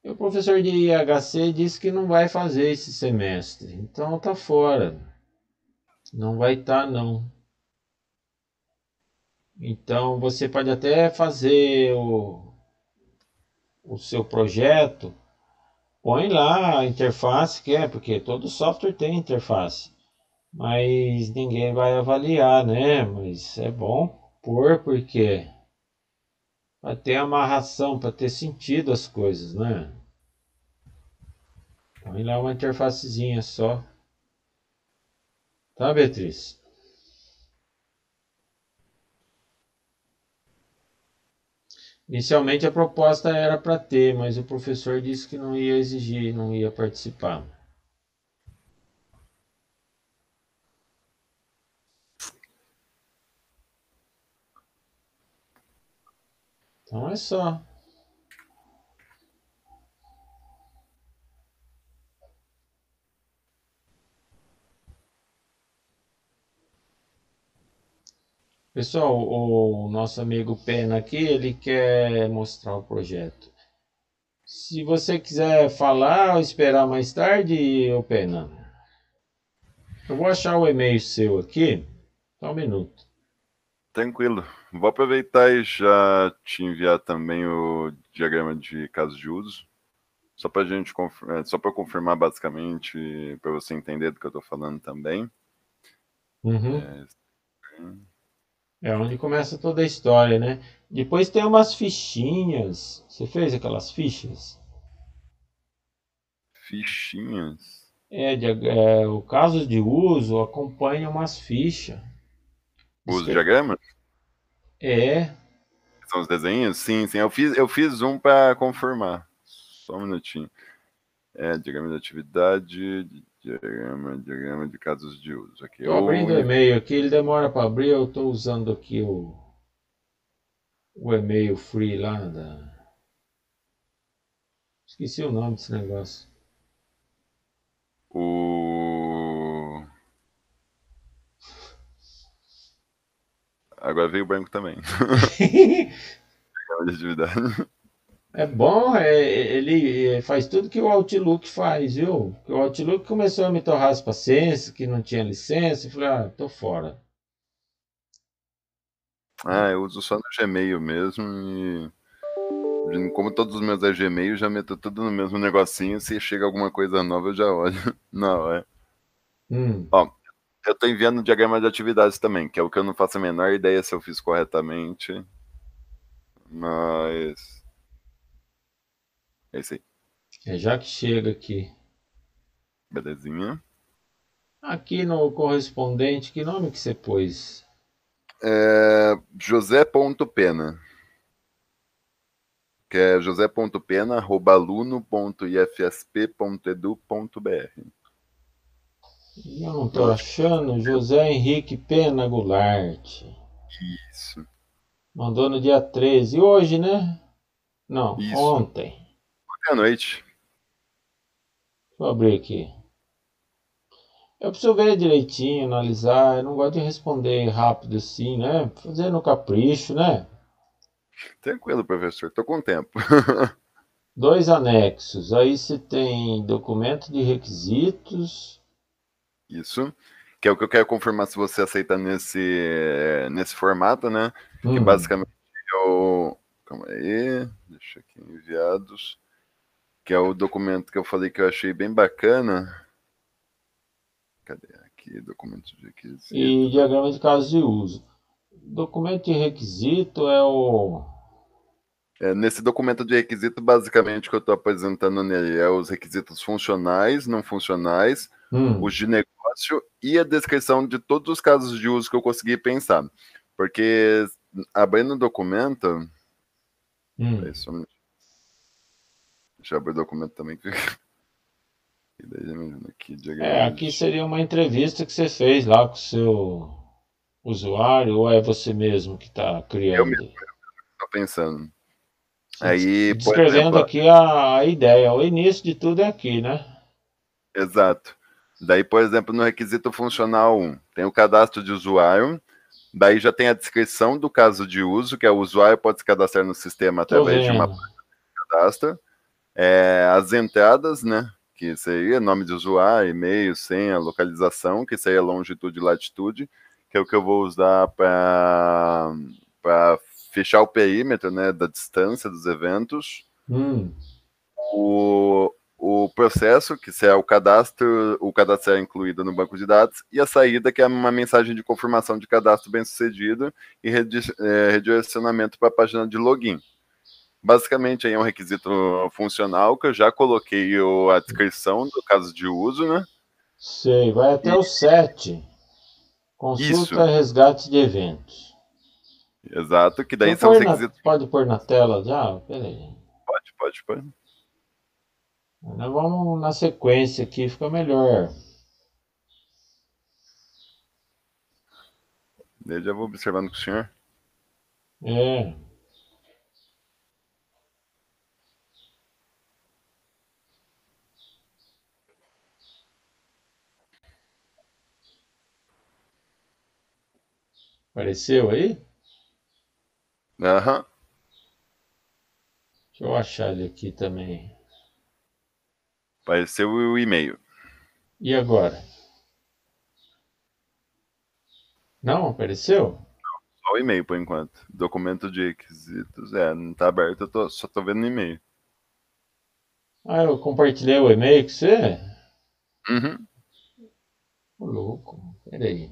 E o professor de IHC disse que não vai fazer esse semestre. Então tá fora. Não vai estar, não. Então você pode até fazer o seu projeto. Põe lá a interface que é, porque todo software tem interface. Mas ninguém vai avaliar, né? Mas é bom pôr porque para ter amarração, para ter sentido as coisas, né? Põe lá uma interfacezinha só. Tá, Beatriz? Inicialmente a proposta era para ter, mas o professor disse que não ia exigir, não ia participar. Então é só. Pessoal, o nosso amigo Pena aqui, ele quer mostrar o projeto. Se você quiser falar ou esperar mais tarde, ô Pena, eu vou achar o e-mail seu aqui. Só um minuto. tranquilo. vou aproveitar e já te enviar também o diagrama de casos de uso, só para gente só para confirmar basicamente, para você entender do que eu estou falando também. Uhum. É, É onde começa toda a história, né? Depois tem umas fichinhas. Você fez aquelas fichas? fichinhas. O caso de uso acompanha umas fichas. Os Esque- diagramas? É, São os desenhos? Sim, sim. Eu fiz um para confirmar. Só um minutinho. Diagrama de atividade, diagrama de casos de uso. Aqui, tô abrindo o e-mail aqui, ele demora para abrir, eu tô usando aqui o e-mail free lá da. Esqueci o nome desse negócio. o... Agora veio o branco também. Diagrama de atividade. É bom, ele faz tudo que o Outlook faz, viu? Que o Outlook começou a me torrar as paciências, que não tinha licença, eu falei, ah, tô fora. Eu uso só no Gmail mesmo e como todos os meus é Gmail, já meto tudo no mesmo negocinho. Se chega alguma coisa nova, eu já olho. Não, é. Hum. Ó, eu tô enviando o diagrama de atividades também, que é o que eu não faço a menor ideia se eu fiz corretamente, mas é isso aí. É já que chega aqui. Belezinha. Aqui no correspondente, que nome que você pôs? José.pena, que é josé.pena@aluno.ifsp.edu.br. Eu não tô Eu acho que achando. José Henrique Pena Goulart. isso. Mandou no dia 13. Hoje, né? Não, Isso. ontem. Boa noite. Deixa eu abrir aqui. Eu preciso ver direitinho, analisar. Eu não gosto de responder rápido assim, né? Fazer no capricho, né? Tranquilo, professor. Tô com tempo. Dois anexos. Aí você tem documento de requisitos. Isso. Que é o que eu quero confirmar se você aceita nesse formato, né? Que Hum. basicamente é o. Calma aí. Deixa aqui enviados. Que é o documento que eu falei que eu achei bem bacana. Cadê aqui? Documento de E requisito. diagrama de casos de uso. Documento de requisito é o. Nesse documento de requisito, basicamente, o que eu estou apresentando nele é os requisitos funcionais, não funcionais, Hum. os de negócio e a descrição de todos os casos de uso que eu consegui pensar. Porque abrindo o documento. Hum. Peraí, deixa eu abrir o documento também. Aqui, diagrama Aqui de. seria uma entrevista que você fez lá com o seu usuário, ou é você mesmo que está Eu mesmo criando? estou pensando. Você Aí, por descrevendo exemplo, ó, aqui a ideia. O início de tudo é aqui, né? exato. Daí, por exemplo, no requisito funcional 1, tem o cadastro de usuário. Daí já tem a descrição do caso de uso, que é o usuário pode se cadastrar no sistema Tô através de uma vendo. cadastra. As entradas, né? Que seria nome de usuário, e-mail, senha, localização, que seria longitude e latitude, que é o que eu vou usar para fechar o perímetro, né, da distância dos eventos. Hum. O processo, que é o cadastro é incluído no banco de dados, e a saída, que é uma mensagem de confirmação de cadastro bem-sucedido e redirecionamento para a página de login. Basicamente, aí é um requisito funcional que eu já coloquei a descrição do caso de uso, né? Sei, vai até E o 7. isso, Consulta e resgate de eventos. exato, que Deixa daí eu são os pôr requisitos. pode pôr na tela já? Peraí. Pode. Nós vamos na sequência aqui, fica melhor. Eu já vou observando com o senhor. É. Apareceu aí? Aham. Deixa eu achar ele aqui também. Apareceu o e-mail. E agora? Não apareceu? Só o e-mail por enquanto. Documento de requisitos, não tá aberto, só tô vendo no e-mail. Ah, eu compartilhei o e-mail com você? Uhum. Ô, louco, peraí.